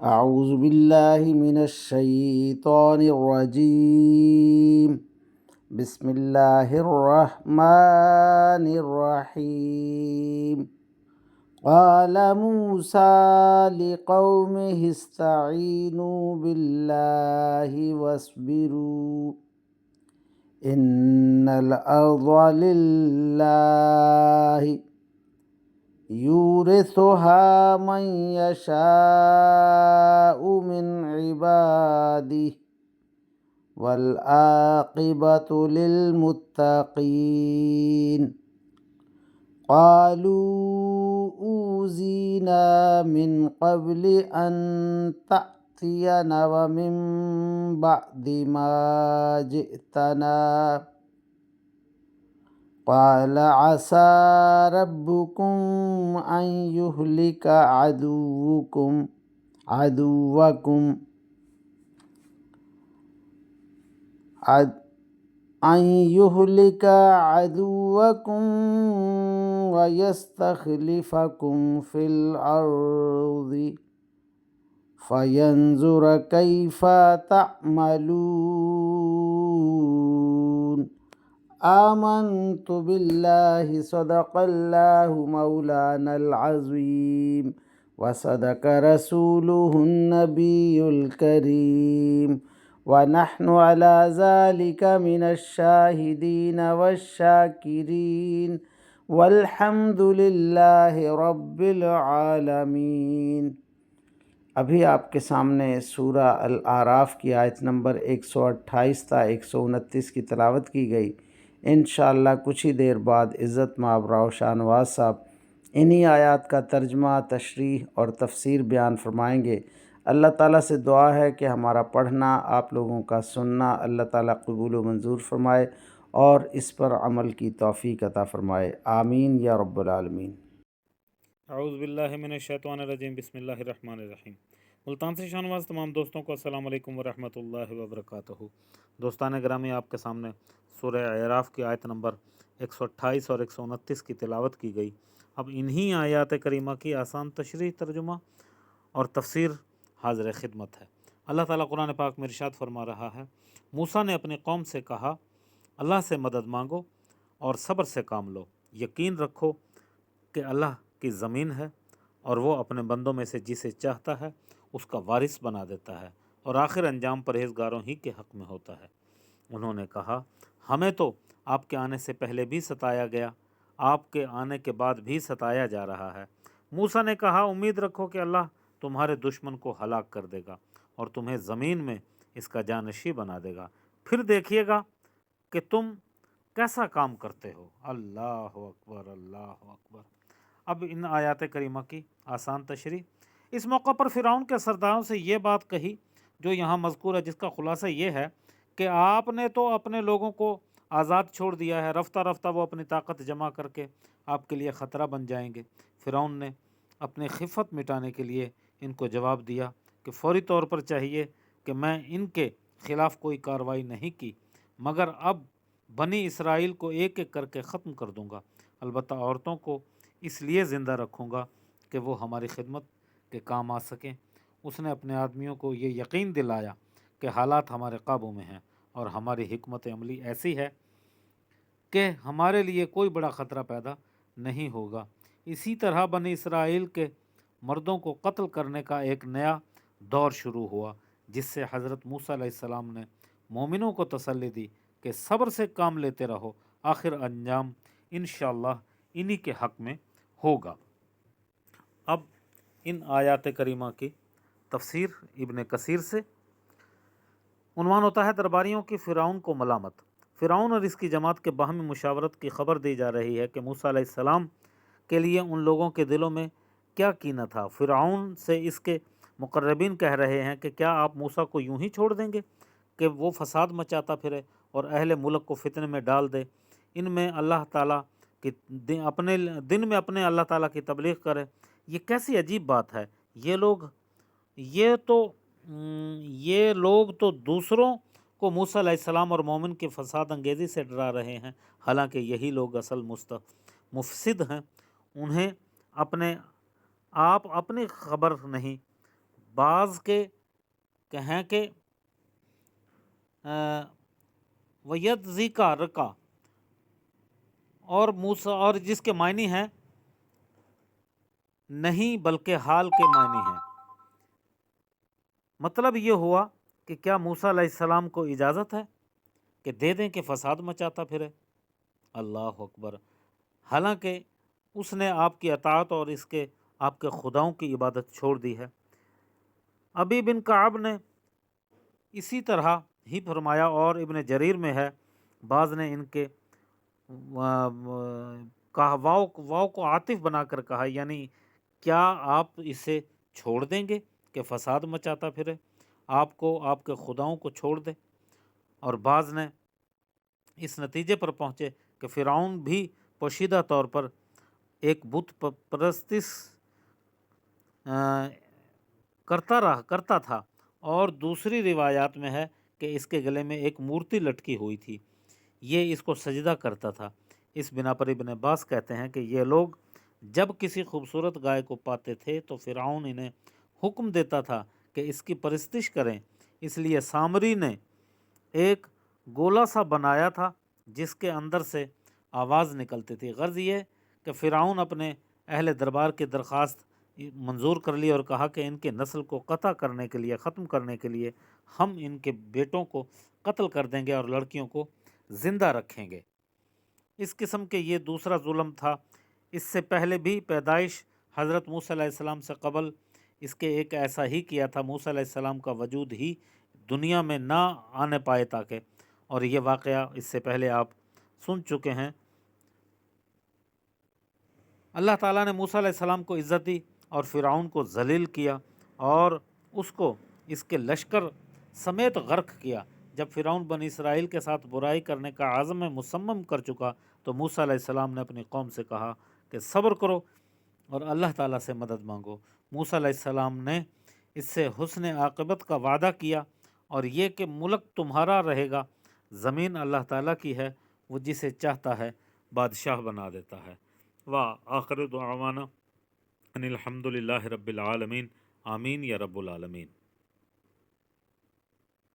اعوذ باللہ من الشیطان الرجیم بسم اللہ الرحمن الرحیم قال موسیٰ لقومه استعینوا باللہ واصبروا ان الارض للہ یورثها من یشاء من عباده والعاقبۃ للمتقین قالوا اوذینا من قبل ان تأتینا ومن بعد ما جئتنا قال عسى ربكم أن يهلك عدوكم ويستخلفكم في الأرض فينظر كيف تعملون آمنت بالله صدق الله مولانا العظيم وصدق رسوله النبي الكريم ونحن على ذلك من الشاهدين والشاكرين والحمد لله رب العالمین۔ ابھی آپ کے سامنے سورہ الاعراف کی آیت نمبر 128 تا 129 کی تلاوت کی گئی۔ انشاءاللہ کچھ ہی دیر بعد عزت مآب راؤ شاہ نواز صاحب انہی آیات کا ترجمہ، تشریح اور تفسیر بیان فرمائیں گے۔ اللہ تعالیٰ سے دعا ہے کہ ہمارا پڑھنا، آپ لوگوں کا سننا اللہ تعالیٰ قبول و منظور فرمائے اور اس پر عمل کی توفیق عطا فرمائے، آمین یا رب العالمین۔ اعوذ باللہ من الشیطان الرجیم، بسم اللہ الرحمن الرحیم۔ ملتان سے شاہ نواز تمام دوستوں کو السلام علیکم ورحمۃ اللہ وبرکاتہ۔ دوستان گرامی، آپ کے سامنے سورہ اعراف کی آیت نمبر 128 اور 129 کی تلاوت کی گئی۔ اب انہی آیات کریمہ کی آسان تشریح، ترجمہ اور تفسیر حاضر خدمت ہے۔ اللہ تعالیٰ قرآن پاک میں ارشاد فرما رہا ہے، موسیٰ نے اپنی قوم سے کہا، اللہ سے مدد مانگو اور صبر سے کام لو، یقین رکھو کہ اللہ کی زمین ہے اور وہ اپنے بندوں میں سے جسے چاہتا ہے اس کا وارث بنا دیتا ہے، اور آخر انجام پرہیزگاروں ہی کے حق میں ہوتا ہے۔ انہوں نے کہا، ہمیں تو آپ کے آنے سے پہلے بھی ستایا گیا، آپ کے آنے کے بعد بھی ستایا جا رہا ہے۔ موسیٰ نے کہا، امید رکھو کہ اللہ تمہارے دشمن کو ہلاک کر دے گا اور تمہیں زمین میں اس کا جانشین بنا دے گا، پھر دیکھیے گا کہ تم کیسا کام کرتے ہو۔ اللہ اکبر، اللہ اکبر۔ اب ان آیات کریمہ کی آسان تشریح۔ اس موقع پر فرعون کے سرداروں سے یہ بات کہی جو یہاں مذکور ہے، جس کا خلاصہ یہ ہے کہ آپ نے تو اپنے لوگوں کو آزاد چھوڑ دیا ہے، رفتہ رفتہ وہ اپنی طاقت جمع کر کے آپ کے لیے خطرہ بن جائیں گے۔ فرعون نے اپنی خفت مٹانے کے لیے ان کو جواب دیا کہ فوری طور پر چاہیے کہ میں ان کے خلاف کوئی کارروائی نہیں کی، مگر اب بنی اسرائیل کو ایک ایک کر کے ختم کر دوں گا، البتہ عورتوں کو اس لیے زندہ رکھوں گا کہ وہ ہماری خدمت کے کام آ سکیں۔ اس نے اپنے آدمیوں کو یہ یقین دلایا کہ حالات ہمارے قابو میں ہیں اور ہماری حکمت عملی ایسی ہے کہ ہمارے لیے کوئی بڑا خطرہ پیدا نہیں ہوگا۔ اسی طرح بنی اسرائیل کے مردوں کو قتل کرنے کا ایک نیا دور شروع ہوا، جس سے حضرت موسیٰ علیہ السلام نے مومنوں کو تسلی دی کہ صبر سے کام لیتے رہو، آخر انجام انشاءاللہ انہی کے حق میں ہوگا۔ اب ان آیات کریمہ کی تفسیر ابن کثیر سے۔ عنوان ہوتا ہے درباریوں کی فرعون کو ملامت۔ فرعون اور اس کی جماعت کے باہمی مشاورت کی خبر دی جا رہی ہے کہ موسیٰ علیہ السلام کے لیے ان لوگوں کے دلوں میں کیا کینہ تھا۔ فرعون سے اس کے مقربین کہہ رہے ہیں کہ کیا آپ موسیٰ کو یوں ہی چھوڑ دیں گے کہ وہ فساد مچاتا پھرے اور اہل ملک کو فتنے میں ڈال دے، ان میں اللہ تعالیٰ کہ اپنے دن میں اپنے اللہ تعالیٰ کی تبلیغ کرے۔ یہ کیسی عجیب بات ہے۔ یہ لوگ تو دوسروں کو موسیٰ علیہ السلام اور مومن کی فساد انگیزی سے ڈرا رہے ہیں، حالانکہ یہی لوگ اصل مفسد ہیں۔ انہیں اپنی خبر نہیں، بعض کے کہیں کہ وَيَدْزِكَ رَكَا اور موسیٰ، اور جس کے معنی ہیں نہیں بلکہ حال کے معنی ہیں۔ مطلب یہ ہوا کہ کیا موسیٰ علیہ السلام کو اجازت ہے کہ دے دیں کہ فساد مچاتا پھرے؟ اللہ اکبر! حالانکہ اس نے آپ کی اطاعت اور آپ کے خداؤں کی عبادت چھوڑ دی ہے۔ ابی بن کعب نے اسی طرح ہی فرمایا، اور ابن جریر میں ہے، بعض نے ان کے کہا واو کو عاطف بنا کر کہا، یعنی کیا آپ اسے چھوڑ دیں گے کہ فساد مچاتا پھرے، آپ کو آپ کے خداؤں کو چھوڑ دے؟ اور بعض نے اس نتیجے پر پہنچے کہ فرعون بھی پوشیدہ طور پر ایک بت پرستش کرتا تھا، اور دوسری روایات میں ہے کہ اس کے گلے میں ایک مورتی لٹکی ہوئی تھی، یہ اس کو سجدہ کرتا تھا۔ اس بنا پر ابن عباس کہتے ہیں کہ یہ لوگ جب کسی خوبصورت گائے کو پاتے تھے تو فرعون انہیں حکم دیتا تھا کہ اس کی پرستش کریں، اس لیے سامری نے ایک گولا سا بنایا تھا جس کے اندر سے آواز نکلتی تھی۔ غرض یہ کہ فرعون اپنے اہل دربار کی درخواست منظور کر لی اور کہا کہ ان کے نسل کو قطع کرنے کے لیے، ختم کرنے کے لیے ہم ان کے بیٹوں کو قتل کر دیں گے اور لڑکیوں کو زندہ رکھیں گے۔ اس قسم کے یہ دوسرا ظلم تھا۔ اس سے پہلے بھی پیدائش حضرت موسیٰ علیہ السلام سے قبل اس کے ایک ایسا ہی کیا تھا۔ موسیٰ علیہ السلام کا وجود ہی دنیا میں نہ آنے پائے تاکہ، اور یہ واقعہ اس سے پہلے آپ سن چکے ہیں۔ اللہ تعالیٰ نے موسیٰ علیہ السلام کو عزت دی اور فرعون کو ذلیل کیا اور اس کو اس کے لشکر سمیت غرق کیا۔ جب فرعون بنی اسرائیل کے ساتھ برائی کرنے کا عزم مصمم کر چکا تو موسیٰ علیہ السلام نے اپنی قوم سے کہا کہ صبر کرو اور اللہ تعالیٰ سے مدد مانگو۔ موسیٰ علیہ السلام نے اس سے حسن عاقبت کا وعدہ کیا، اور یہ کہ ملک تمہارا رہے گا، زمین اللہ تعالیٰ کی ہے، وہ جسے چاہتا ہے بادشاہ بنا دیتا ہے۔ وآخر دعوانا ان الحمد للہ رب العالمین، آمین یا رب العالمین۔